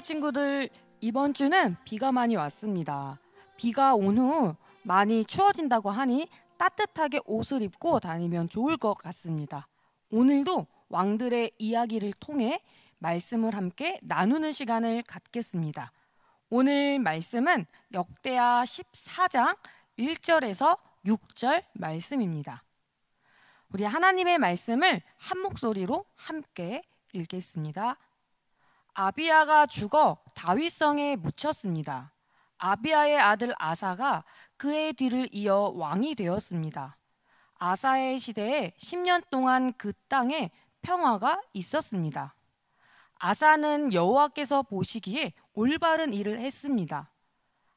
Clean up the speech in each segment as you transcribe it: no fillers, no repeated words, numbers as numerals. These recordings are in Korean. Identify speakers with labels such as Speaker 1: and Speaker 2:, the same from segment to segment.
Speaker 1: 친구들, 이번 주는 비가 많이 왔습니다. 비가 온 후 많이 추워진다고 하니 따뜻하게 옷을 입고 다니면 좋을 것 같습니다. 오늘도 왕들의 이야기를 통해 말씀을 함께 나누는 시간을 갖겠습니다. 오늘 말씀은 역대하 14장 1절에서 6절 말씀입니다. 우리 하나님의 말씀을 한 목소리로 함께 읽겠습니다. 아비야가 죽어 다윗성에 묻혔습니다. 아비야의 아들 아사가 그의 뒤를 이어 왕이 되었습니다. 아사의 시대에 10년 동안 그 땅에 평화가 있었습니다. 아사는 여호와께서 보시기에 올바른 일을 했습니다.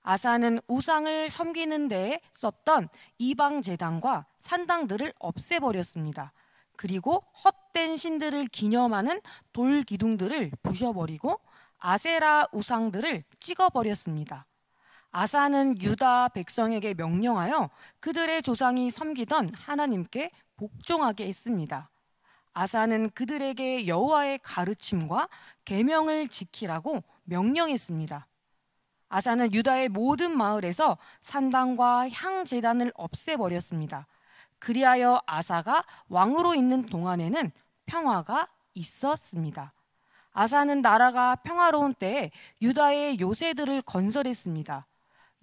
Speaker 1: 아사는 우상을 섬기는 데에 썼던 이방 제단과 산당들을 없애버렸습니다. 그리고 헛된 신들을 기념하는 돌 기둥들을 부셔버리고 아세라 우상들을 찍어버렸습니다. 아사는 유다 백성에게 명령하여 그들의 조상이 섬기던 하나님께 복종하게 했습니다. 아사는 그들에게 여호와의 가르침과 계명을 지키라고 명령했습니다. 아사는 유다의 모든 마을에서 산당과 향제단을 없애버렸습니다. 그리하여 아사가 왕으로 있는 동안에는 평화가 있었습니다. 아사는 나라가 평화로운 때에 유다의 요새들을 건설했습니다.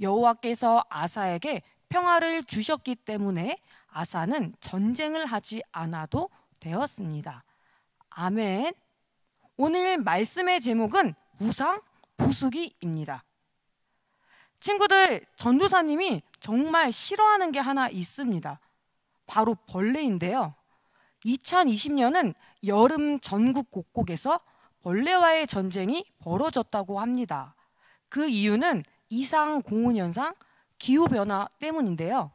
Speaker 1: 여호와께서 아사에게 평화를 주셨기 때문에 아사는 전쟁을 하지 않아도 되었습니다. 아멘. 오늘 말씀의 제목은 우상 부수기입니다. 친구들, 전도사님이 정말 싫어하는 게 하나 있습니다. 바로 벌레인데요. 2020년은 여름 전국 곳곳에서 벌레와의 전쟁이 벌어졌다고 합니다. 그 이유는 이상 공원 현상, 기후변화 때문인데요.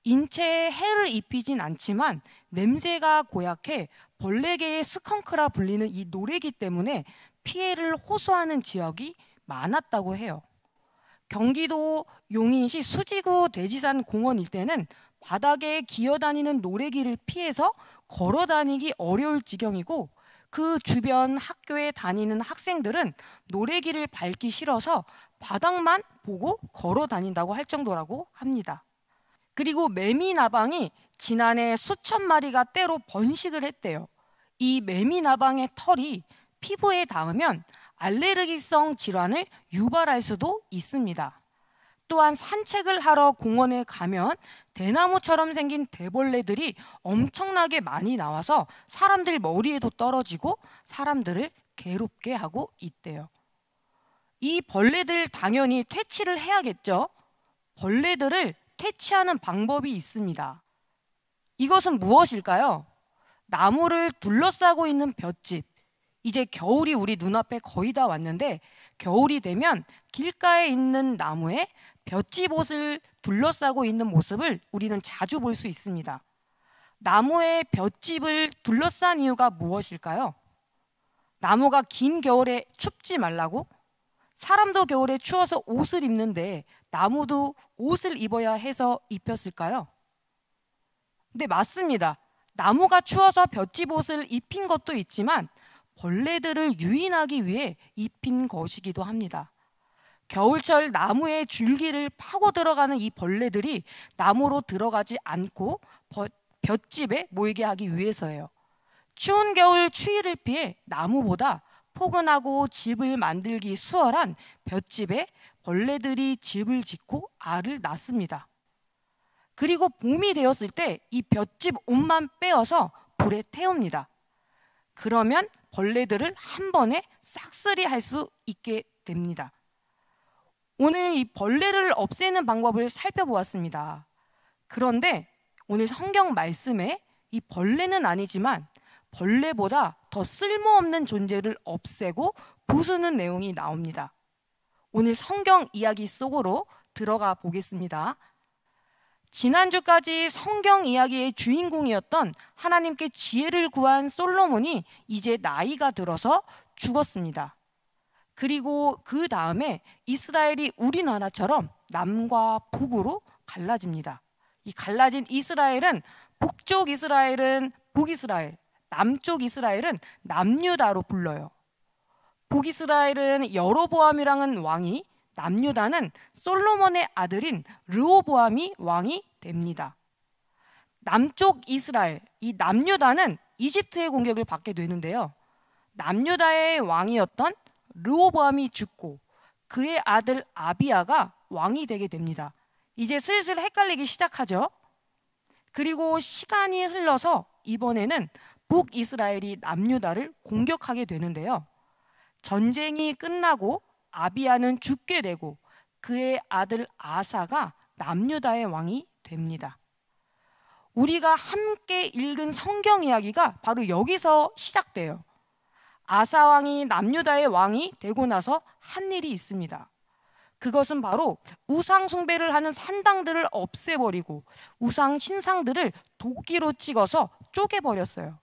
Speaker 1: 인체에 해를 입히진 않지만 냄새가 고약해 벌레계의 스컹크라 불리는 이 노래기 때문에 피해를 호소하는 지역이 많았다고 해요. 경기도 용인시 수지구 대지산 공원 일대는 바닥에 기어다니는 노래기를 피해서 걸어다니기 어려울 지경이고, 그 주변 학교에 다니는 학생들은 노래기를 밟기 싫어서 바닥만 보고 걸어 다닌다고 할 정도라고 합니다. 그리고 매미나방이 지난해 수천 마리가 때로 번식을 했대요. 이 매미나방의 털이 피부에 닿으면 알레르기성 질환을 유발할 수도 있습니다. 또한 산책을 하러 공원에 가면 대나무처럼 생긴 대벌레들이 엄청나게 많이 나와서 사람들 머리에도 떨어지고 사람들을 괴롭게 하고 있대요. 이 벌레들 당연히 퇴치를 해야겠죠. 벌레들을 퇴치하는 방법이 있습니다. 이것은 무엇일까요? 나무를 둘러싸고 있는 볏짚. 이제 겨울이 우리 눈앞에 거의 다 왔는데, 겨울이 되면 길가에 있는 나무에 볏짚옷을 둘러싸고 있는 모습을 우리는 자주 볼 수 있습니다. 나무에 볏짚을 둘러싼 이유가 무엇일까요? 나무가 긴 겨울에 춥지 말라고? 사람도 겨울에 추워서 옷을 입는데 나무도 옷을 입어야 해서 입혔을까요? 네, 맞습니다. 나무가 추워서 볏짚옷을 입힌 것도 있지만 벌레들을 유인하기 위해 입힌 것이기도 합니다. 겨울철 나무의 줄기를 파고 들어가는 이 벌레들이 나무로 들어가지 않고 볏짚에 모이게 하기 위해서예요. 추운 겨울 추위를 피해 나무보다 포근하고 집을 만들기 수월한 볏짚에 벌레들이 집을 짓고 알을 낳습니다. 그리고 봄이 되었을 때 이 볏짚 옷만 빼어서 불에 태웁니다. 그러면 벌레들을 한 번에 싹쓸이 할 수 있게 됩니다. 오늘 이 벌레를 없애는 방법을 살펴보았습니다. 그런데 오늘 성경 말씀에 이 벌레는 아니지만 벌레보다 더 쓸모없는 존재를 없애고 부수는 내용이 나옵니다. 오늘 성경 이야기 속으로 들어가 보겠습니다. 지난주까지 성경 이야기의 주인공이었던 하나님께 지혜를 구한 솔로몬이 이제 나이가 들어서 죽었습니다. 그리고 그 다음에 이스라엘이 우리나라처럼 남과 북으로 갈라집니다. 이 갈라진 이스라엘은 북쪽 이스라엘은 북이스라엘, 남쪽 이스라엘은 남유다로 불러요. 북이스라엘은 여로보암이라는 왕이, 남유다는 솔로몬의 아들인 르호보암이 왕이 됩니다. 남쪽 이스라엘, 이 남유다는 이집트의 공격을 받게 되는데요. 남유다의 왕이었던 르호보암이 죽고 그의 아들 아비야가 왕이 되게 됩니다. 이제 슬슬 헷갈리기 시작하죠. 그리고 시간이 흘러서 이번에는 북이스라엘이 남유다를 공격하게 되는데요. 전쟁이 끝나고 아비야는 죽게 되고 그의 아들 아사가 남유다의 왕이 됩니다. 우리가 함께 읽은 성경 이야기가 바로 여기서 시작돼요. 아사 왕이 남유다의 왕이 되고 나서 한 일이 있습니다. 그것은 바로 우상 숭배를 하는 산당들을 없애버리고 우상 신상들을 도끼로 찍어서 쪼개버렸어요.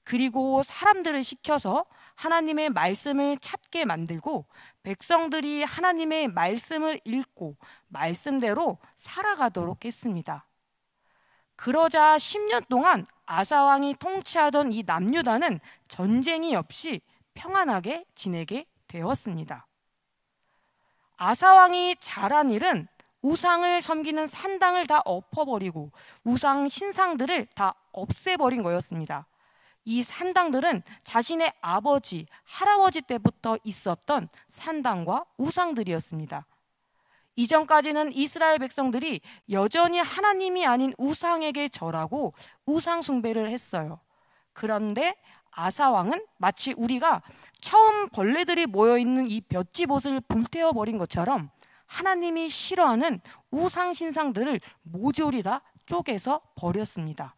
Speaker 1: 그리고 사람들을 시켜서 하나님의 말씀을 찾게 만들고 백성들이 하나님의 말씀을 읽고 말씀대로 살아가도록 했습니다. 그러자 10년 동안 아사 왕이 통치하던 이 남유다는 전쟁이 없이 평안하게 지내게 되었습니다. 아사 왕이 잘한 일은 우상을 섬기는 산당을 다 엎어버리고 우상 신상들을 다 없애버린 거였습니다. 이 산당들은 자신의 아버지, 할아버지 때부터 있었던 산당과 우상들이었습니다. 이전까지는 이스라엘 백성들이 여전히 하나님이 아닌 우상에게 절하고 우상 숭배를 했어요. 그런데 아사 왕은 마치 우리가 처음 벌레들이 모여있는 이 볏짚옷을 불태워버린 것처럼 하나님이 싫어하는 우상 신상들을 모조리 다 쪼개서 버렸습니다.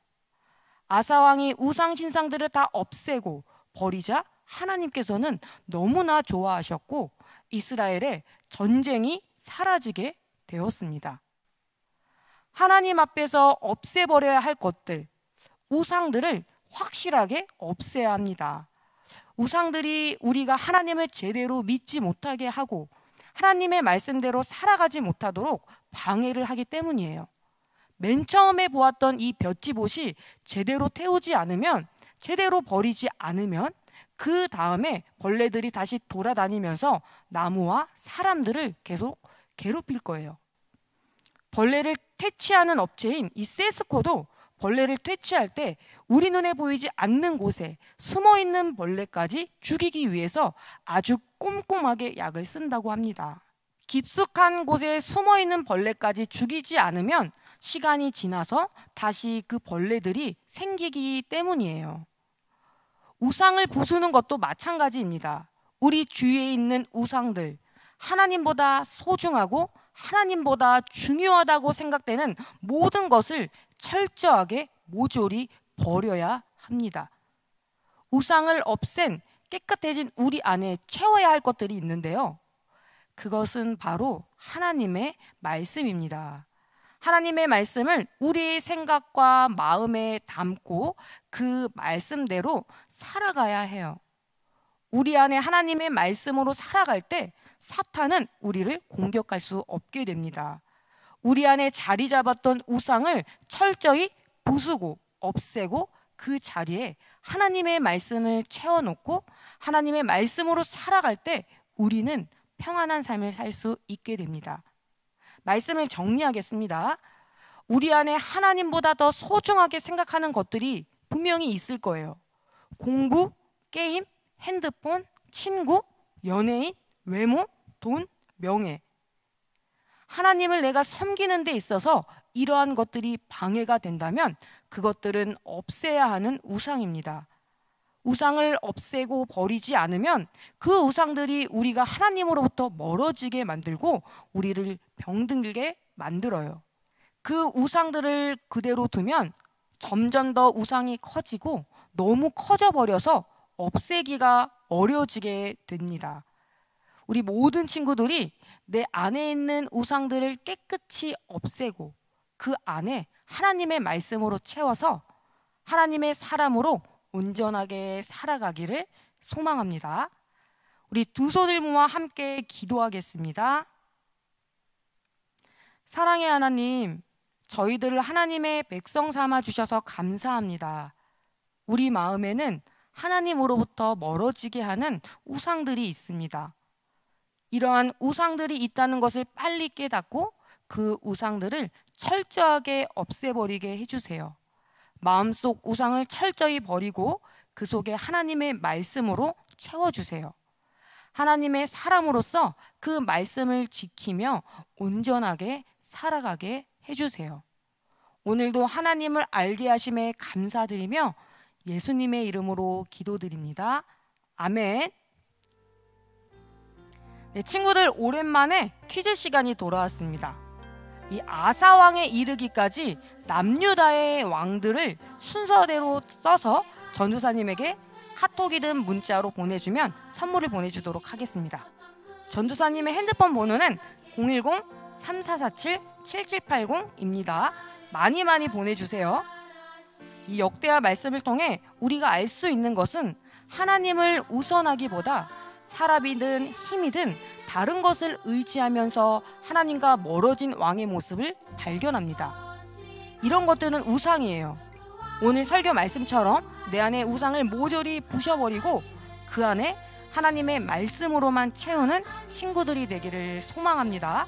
Speaker 1: 아사 왕이 우상 신상들을 다 없애고 버리자 하나님께서는 너무나 좋아하셨고 이스라엘의 전쟁이 사라지게 되었습니다. 하나님 앞에서 없애버려야 할 것들, 우상들을 확실하게 없애야 합니다. 우상들이 우리가 하나님을 제대로 믿지 못하게 하고 하나님의 말씀대로 살아가지 못하도록 방해를 하기 때문이에요. 맨 처음에 보았던 이 볏짚옷이 제대로 태우지 않으면, 제대로 버리지 않으면 그 다음에 벌레들이 다시 돌아다니면서 나무와 사람들을 계속 괴롭힐 거예요. 벌레를 퇴치하는 업체인 이 세스코도 벌레를 퇴치할 때 우리 눈에 보이지 않는 곳에 숨어있는 벌레까지 죽이기 위해서 아주 꼼꼼하게 약을 쓴다고 합니다. 깊숙한 곳에 숨어있는 벌레까지 죽이지 않으면 시간이 지나서 다시 그 벌레들이 생기기 때문이에요. 우상을 부수는 것도 마찬가지입니다. 우리 주위에 있는 우상들, 하나님보다 소중하고 하나님보다 중요하다고 생각되는 모든 것을 철저하게 모조리 버려야 합니다. 우상을 없앤 깨끗해진 우리 안에 채워야 할 것들이 있는데요. 그것은 바로 하나님의 말씀입니다. 하나님의 말씀을 우리의 생각과 마음에 담고 그 말씀대로 살아가야 해요. 우리 안에 하나님의 말씀으로 살아갈 때 사탄은 우리를 공격할 수 없게 됩니다. 우리 안에 자리 잡았던 우상을 철저히 부수고 없애고 그 자리에 하나님의 말씀을 채워놓고 하나님의 말씀으로 살아갈 때 우리는 평안한 삶을 살 수 있게 됩니다. 말씀을 정리하겠습니다. 우리 안에 하나님보다 더 소중하게 생각하는 것들이 분명히 있을 거예요. 공부, 게임, 핸드폰, 친구, 연예인, 외모, 돈, 명예. 하나님을 내가 섬기는 데 있어서 이러한 것들이 방해가 된다면 그것들은 없애야 하는 우상입니다. 우상을 없애고 버리지 않으면 그 우상들이 우리가 하나님으로부터 멀어지게 만들고 우리를 병들게 만들어요. 그 우상들을 그대로 두면 점점 더 우상이 커지고 너무 커져버려서 없애기가 어려워지게 됩니다. 우리 모든 친구들이 내 안에 있는 우상들을 깨끗이 없애고 그 안에 하나님의 말씀으로 채워서 하나님의 사람으로 온전하게 살아가기를 소망합니다. 우리 두 손을 모아 함께 기도하겠습니다. 사랑의 하나님, 저희들을 하나님의 백성 삼아 주셔서 감사합니다. 우리 마음에는 하나님으로부터 멀어지게 하는 우상들이 있습니다. 이러한 우상들이 있다는 것을 빨리 깨닫고 그 우상들을 철저하게 없애버리게 해주세요. 마음속 우상을 철저히 버리고 그 속에 하나님의 말씀으로 채워주세요. 하나님의 사람으로서 그 말씀을 지키며 온전하게 살아가게 해주세요. 오늘도 하나님을 알게 하심에 감사드리며 예수님의 이름으로 기도드립니다. 아멘. 네, 친구들, 오랜만에 퀴즈 시간이 돌아왔습니다. 이 아사 왕에 이르기까지 남유다의 왕들을 순서대로 써서 전도사님에게 카톡이든 문자로 보내주면 선물을 보내주도록 하겠습니다. 전도사님의 핸드폰 번호는 010-3447-7780입니다. 많이 보내주세요. 이 역대하 말씀을 통해 우리가 알 수 있는 것은 하나님을 우선하기보다 사람이든 힘이든 다른 것을 의지하면서 하나님과 멀어진 왕의 모습을 발견합니다. 이런 것들은 우상이에요. 오늘 설교 말씀처럼 내 안에 우상을 모조리 부셔버리고 그 안에 하나님의 말씀으로만 채우는 친구들이 되기를 소망합니다.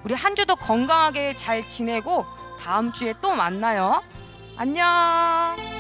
Speaker 1: 우리 한 주도 건강하게 잘 지내고 다음 주에 또 만나요. 안녕.